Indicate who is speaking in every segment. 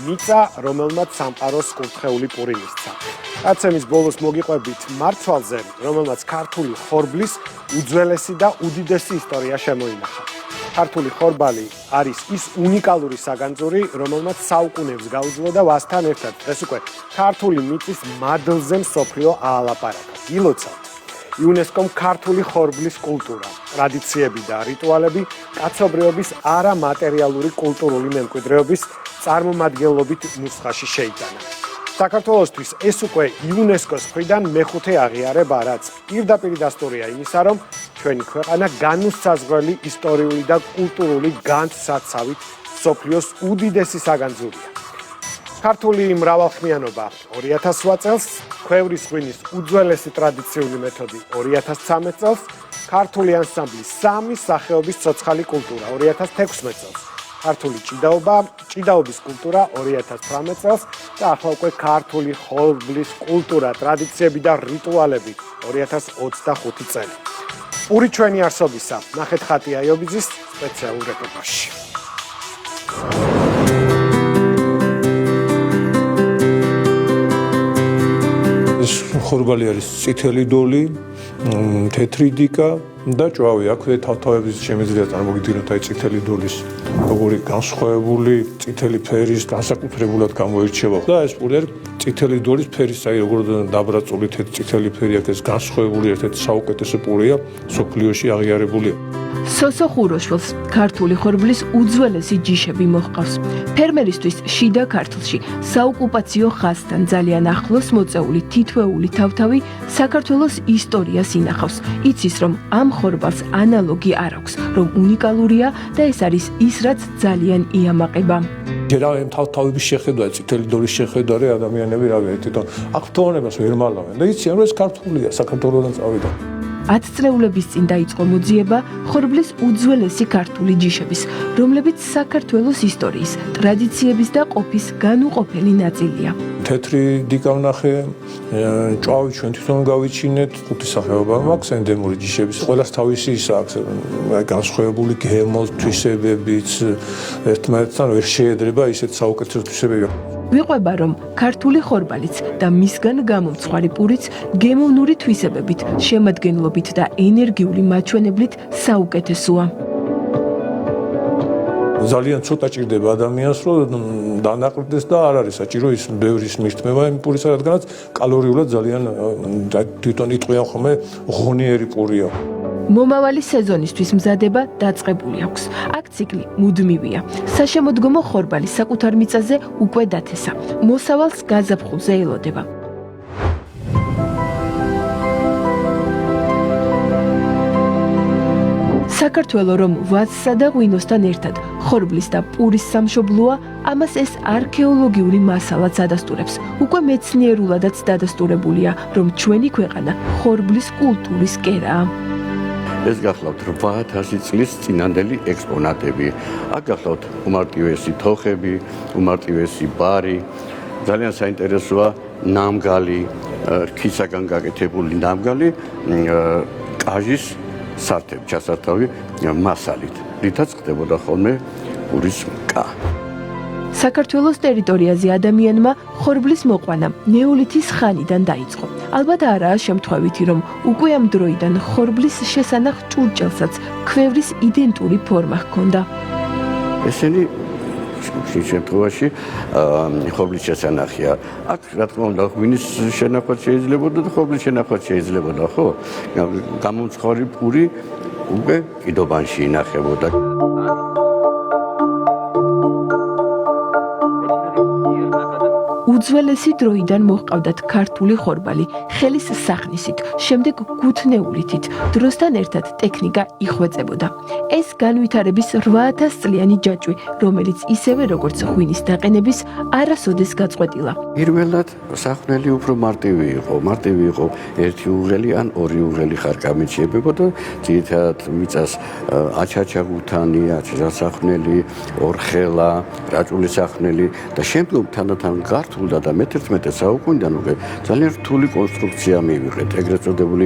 Speaker 1: მიწა, რომელმაც სამყაროს კურთხეული პური მისცა. გაცემის ბოლოს მოგიყვებით მართვალზე, რომელმაც ქართული ხორბლის უძველესი და უდიდესი ისტორია შემოინახა. ქართული ხორბალი არის ის უნიკალური საგანძური, რომელმაც საუკუნეებს გაუძლო და ვასთან ერთად დღეს უკვე ქართული მიწის მადლზე მსოფლიო აალაპარაკა. ილოცავთ იუნესკომ ქართული ხორბლის კულტურა, ტრადიციები და რიტუალები კაცობრიობის არამატერიალური კულტურული მემკვიდრეობის წარმომადგენლობით ნუსხაში შეიტანა. საქართველოსთვის ეს უკვე იუნესკოს მხრიდან მეხუთე აღიარება, რაც პირდაპირ დასტურია იმისა, რომ ჩვენი ქვეყანა განუსაზღვრელი ისტორიული და კულტურული განცაცავით მსოფლიოს უდიდესი საგანძურია. ქართული მრავალხმიანობა 2008 წელს, ქვევრის ღვინის უძველესი ტრადიციული მეთოდი 2013 წელს, ქართული ანსამბლის სამი სახეობის ცოცხალი კულტურა 2016 წელს, ქართული ჭიდაობის კულტურა 2018 წელს და ახლა უკვე ქართული ხორბლის კულტურა, ტრადიციები და რიტუალები 2025 წელი. პური ჩვენი არსობისა, ნახეთ ხატი აიობიძის სპეციალურ რეპორტაჟში.
Speaker 2: ხორბალი არის წითელი დოლი, თეთრი დიკა და ჭვავი. აქვე თავთავების შემიძლია წარმოგიდგინოთ აი წითელი დოლის როგორი განსხვავებული წითელი ფერის განსაკუთრებულად გამოირჩევა. და ეს პური არის წითელი დოლის ფერის, აი როგორ დაბრაწული წითელი ფერი აქვს, ეს განსხვავებული ერთ-ერთი საუკეთესო პურია, სოფლიოში აღიარებულია.
Speaker 3: სოსო ხუროშვილს ქართული ხორბლის უძველესი ჯიშები მოჰყავს. ფერმერისთვის შიდა ქართლში საოკუპაციო ხაზთან ძალიან ახლოს მოწეული თითოეული თავთავი საქართველოს ისტორიას ინახავს. იცის, რომ ამ ხორბალს ანალოგი არ აქვს, რომ უნიკალურია და ეს არის ის, რაც ძალიან იამაყება.
Speaker 2: ჯერა ამ თავთავების შეხედვა, წითელი დოლის შეხედვა რა ადამიანები რავია, თვითონ აქ თონებას ვერ მალავენ და იციან, რომ ეს ქართულია, საქართველოსთან წავიდა.
Speaker 3: 10 წლეულების წინ დაიწყო მოძიება ხორბლის უძველესი ქართული ჯიშების, რომლებიც საქართველოს ისტორიის, ტრადიციების და ყოფის განუყოფელი ნაწილია.
Speaker 2: თეთრი დიკა ვნახე, ჭვავი ჩვენ თვითონ გავიჩინეთ, 5 სახეობა მაქვს ენდემური ჯიშების. ყველას თავისი ის აქვს, განსხვავებული გემოს, თვისებებიც, ერთმანეთთან ვერ შეედრება ისეთ საუკეთესო თვისებები.
Speaker 3: ვიყვება, რომ ქართული ხორბალიც და მისგან გამომცხვარი პურიც გემოვნური თვისებებით, შემადგენლობით და ენერგიული მაჩვენებლით საუკეთესოა.
Speaker 2: ძალიან ცოტა ჭირდება ადამიანს, რომ დანაყრდეს და არ არის საჭირო ის ბევრის მირთმევა იმ პურისა, რადგანაც კალორიულად ძალიან თვითონ იტყვიან ხოლმე ღონიერი პურია.
Speaker 3: მომავალი სეზონისთვის მზადება დაწყებული აქვს. აქ ციკლი მუდმივია. საშემოდგომო ხორბალი საკუთარ მიწაზე უკვე დათესა. მოსავალს გაზაფხულზე ელოდება. საქართველო რომ ვაცსა და ღვინოსთან ერთად ხორბლის და პურის სამშობლოა, ამას ეს არქეოლოგიური მასალაც ადასტურებს. უკვე მეცნიერულადაც დადასტურებულია, რომ ჩვენი ქვეყანა ხორბლის კულტურის კერაა.
Speaker 4: ეს გახლავთ 8000 წლის წინანდელი ექსპონატები. აქ გახლავთ უმარტივესი თოხები, უმარტივესი ბარი. ძალიან საინტერესოა ნამგალი, რქისაგან გაკეთებული ნამგალი, კაჟის სართები, ჩასართავი მასალით, რითაც ხდებოდა ხოლმე პურის მკა.
Speaker 3: საქართველოს ტერიტორიაზე ადამიანმა ხორბლის მოყვანა ნეოლითის ხანიდან დაიწყო. ალბათ არაა შემთხვევითი, რომ უკვე ამ დროიდან ხორბლის შესანახ ჭურჭელსაც ქვევრის იდენტური ფორმა ჰქონდა.
Speaker 4: ესენი შემთხვევაში ხორბლის შესანახია. აქ რა თქმა უნდა ღვინის შენახვაც შეიძლებოდა და ხორბლის შენახვაც შეიძლებოდა, ხო? გამომცხვარი პური უკვე კიდობანში ინახებოდა.
Speaker 3: უძველესი დროიდან მოჰყავდათ ქართული ხორბალი, ხელის სახნისით, შემდეგ გუთნეულითით, დროსთან ერთად ტექნიკა იხვეწებოდა. ეს განვითარების 8000 წლიანი ჯაჭვი, რომელიც ისევე როგორც ღვინის დაყენების არასოდეს გაწყვეტილა.
Speaker 4: პირველად სახვნელი უფრო მარტივი იყო, ერთი უღელი ან ორი უღელი ხარკამით შეებებოდა, ძირითადად მიწას აჩაჩაგუთანი, საχνელი, ორხელა, რაჭული სახვნელი და შემდგომ თანდათან გართულდა და მე-11 საუკუნიდან უკვე ძალიან რთული კონსტრუქცია მივიღეთ, ეგრეთ წოდებული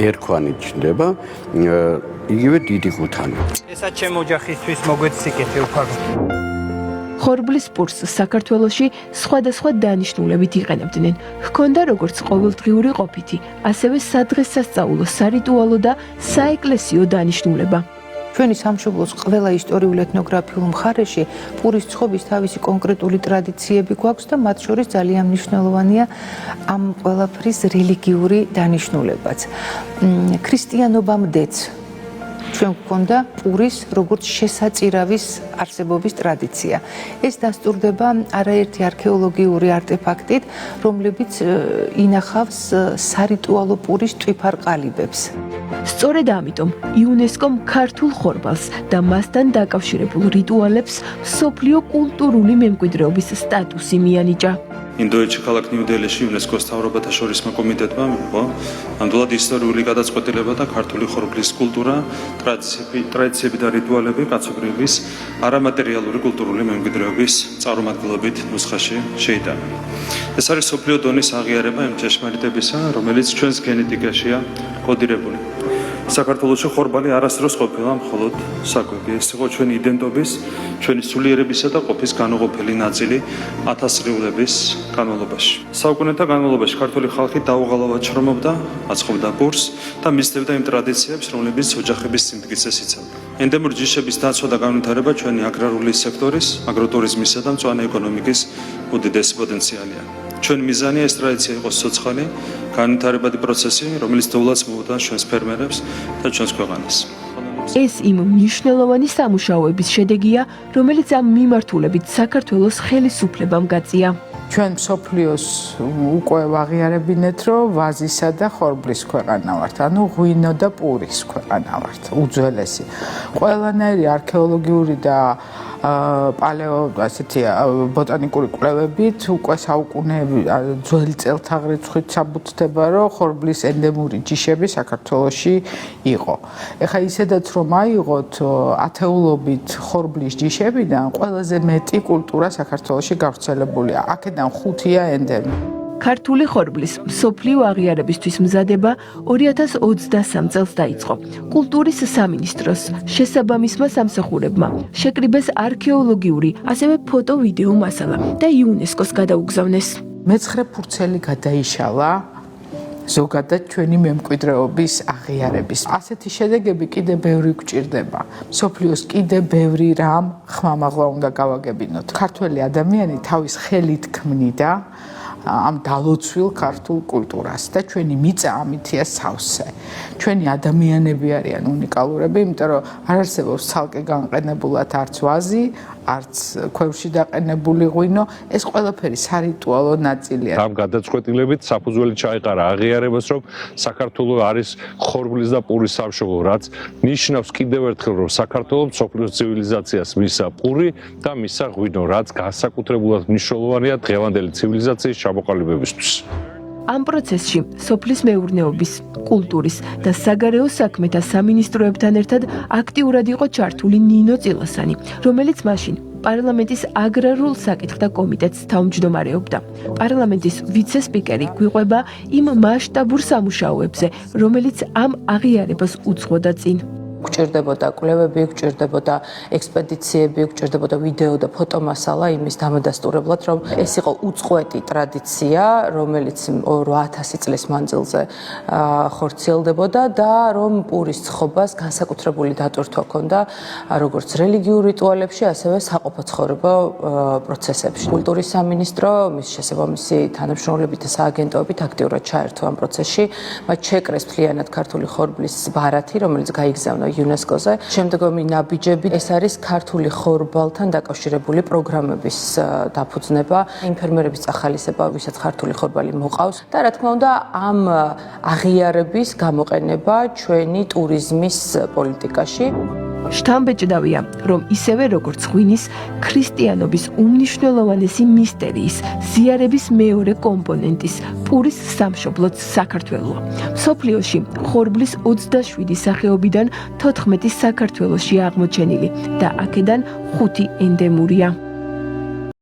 Speaker 4: ერქვანით ჩნდება, იგივე დიდი ყუთანი.
Speaker 5: ესაც ჩემ ოჯახისთვის მოგვეცი სიკეთე უფალო.
Speaker 3: ხორბლის პურს საქართველოში სხვადასხვა დანიშნულებით იყენებდნენ. ჰქონდა როგორც ყოველდღიური ყოფითი, ასევე სადღესასწაულო, სარიტუალო და საეკლესიო დანიშნულება.
Speaker 5: ჩვენი სამშობლოს ყველა ისტორიულ ეთნოგრაფიულ მხარეში პურის ცხობის თავისი კონკრეტული ტრადიციები გვაქვს და მათ შორის ძალიან მნიშვნელოვანია ამ ყველაფრის რელიგიური დანიშნულებაც. ქრისტიანობამდეც ჩვენ გვქონდა პურის როგორც შესაწირავის არსებობის ტრადიცია. ეს დასტურდება არაერთი არქეოლოგიური არტეფაქტით, რომლებიც ინახავს სარიტუალო პურის ტვიფარ ყალიბებს.
Speaker 3: სწორედ ამიტომ იუნესკომ ქართულ ხორბალს და მასთან დაკავშირებულ რიტუალებს მსოფლიო კულტურული მემკვიდრეობის სტატუსი მიანიჭა.
Speaker 6: ინდოეთში ქალაქ ნიუ-დელhიში იუნესკოს მთავრობათა შორისმა კომიტეტმა მიიღო ნამდვილად ისტორიული გადაწყვეტილება და ქართული ხორბლის კულტურა, ტრადიციები და რიტუალები კაცობრიობის არამატერიალური კულტურული მემკვიდრეობის წარმომადგენლობით ნუსხაში შეიტანა. ეს არის მსოფლიო დონის აღიარება იმ ჭეშმარიტებისა, რომელიც ჩვენს გენეტიკაშია კოდირებული. საქართველოში ხორბალი არასდროს ყოფილა მხოლოდ საკვები. ეს იყო ჩვენი იდენტობის, ჩვენი სულიერებისა და ყოფის განუყოფელი ნაწილი ათასწლეულების განმავლობაში. საუკუნეთა განმავლობაში ქართული ხალხი დაუღალავად შრომობდა, აწყობდა პურს და მისდევდა იმ ტრადიციებს, რომლებიც ოჯახების სიმტკიცეს იცავდა. ენდემური ჯიშების დაცვა და განვითარება ჩვენი აგრარული სექტორის, აგროტურიზმისა და მწვანე ეკონომიკის უდიდესი პოტენციალია. ჩვენ მიზანია ეს ტრადიცია იყოს ცოცხალი, განვითარებადი პროცესი, რომელიც დოვლას მოუდა ჩვენს ფერმერებს და ჩვენს ქვეყანას.
Speaker 3: ეს იმ მნიშვნელოვანი სამუშაოების შედეგია, რომელიც ამ მიმართულებით საქართველოს ხელისუფლებამ გაწია.
Speaker 7: ჩვენ მსოფლიოს უკვე ვაღიარებინეთ, რომ ვაზისა და ხორბლის ქვეყანა ვართ, ანუ ღვინო და პურის ქვეყანა ვართ, უძველესი. ყველანაირი არქეოლოგიური და ასეთი ბოტანიკური კვლევებით უკვე საუკუნეები ძველი წელთაღრიცხვით საბუთდება, რომ ხორბლის ენდემური ჯიშები საქართველოში იყო. ეხლა ისედაც რომ აიღოთ ათეულობით ხორბლის ჯიშებიდან ყველაზე მეტი კულტურა საქართველოში გავრცელებულია. აქედან 5-ია ენდემი.
Speaker 3: ქართული ხორბლის მსოფლიო აღიარებისთვის მზადება 2023 წელს დაიწყო. კულტურის სამინისტროს შესაბამისმა სამსახურებმა შეკრიბეს არქეოლოგიური, ასევე ფოტო-ვიდეო მასალა და იუნესკოს გადაუგზავნეს.
Speaker 7: მეცხრე ფურცელი გადაიშალა ზოგადად ჩვენი მემკვიდრეობის აღიარების. ასეთი შედეგები კიდე ბევრი გვჭირდება. მსოფლიოს კიდე ბევრი რამ ხმამაღლა უნდა გავაგებინოთ. ქართველი ადამიანი თავის ხელით ქმნიდა ამ დალოცვილ ქართულ კულტურას და ჩვენი მიწა ამითია სავსე. ჩვენი ადამიანები არიან უნიკალურები, იმიტომ რომ არ არსებობს ცალკე განყენებულად არც ვაზი, არც ქვევში დაყენებული ღვინო, ეს ყველაფერი სარიტუალო ნაწილია.
Speaker 8: ამ გადაწყვეტილებით საფუძველი ჩაეყარა აღიარებას, რომ საქართველოს არის ხორბლის და პურის სამშობლო, რაც ნიშნავს კიდევ ერთხელ, რომ საქართველოს მსოფლიოს ცივილიზაციას მისცა პური და მისცა ღვინო, რაც განსაკუთრებულად მნიშვნელოვანია დღევანდელი ცივილიზაციის ჩამოყალიბებისთვის.
Speaker 3: ამ პროცესში სოფლის მეურნეობის, კულტურის და საგარეო საქმეთა სამინისტროებთან ერთად აქტიურად იყო ჩართული ნინო წილოსანი, რომელიც მაშინ პარლამენტის აგრარულ საკითხთა კომიტეტს თავმჯდომარეობდა. პარლამენტის ვიცე-სპიკერი გვიყვება იმ მასშტაბურ სამუშაოებზე, რომელიც ამ აღიარებას უძღვოდა წინ.
Speaker 5: გვჭირდებოდა კვლევები, გვჭირდებოდა ექსპედიციები, გვჭირდებოდა ვიდეო და ფოტომასალა იმის დამადასტურებლად, რომ ეს იყო უწყვეტი ტრადიცია, რომელიც 8000 წლის მანძილზე ხორციელდებოდა და რომ პურის ცხობას განსაკუთრებული დატვირთვა ჰქონდა როგორც რელიგიურ რიტუალებში, ასევე საყოფაცხოვრებო პროცესებში. კულტურის სამინისტრო მის შესაბამისი თანამშრომლებით და სააგენტოებით აქტიურად ჩაერთო ამ პროცესში, მათ შეკრეს მთლიანად ქართული ხორბლის ბარათი, რომელიც გაიგზავნა იუნესკოზე. შემდგომი ნაბიჯები ეს არის ქართული ხორბალთან დაკავშირებული პროგრამების დაფუძნება, იმ ფერმერების წახალისება, ვისაც ქართული ხორბალი მოყავს და რა თქმა უნდა ამ აღიარების გამოყენება ჩვენი ტურიზმის პოლიტიკაში.
Speaker 3: შთამბეჭდავია, რომ ისევე როგორც ღვინის, ქრისტიანობის უმნიშვნელოვანესი მისტერიის, ზიარების მეორე კომპონენტის, პურის სამშობლოც საქართველოა. მსოფლიოში ხორბლის 27 სახეობიდან 14 საქართველოში აღმოჩენილი და აქედან 5 ენდემურია.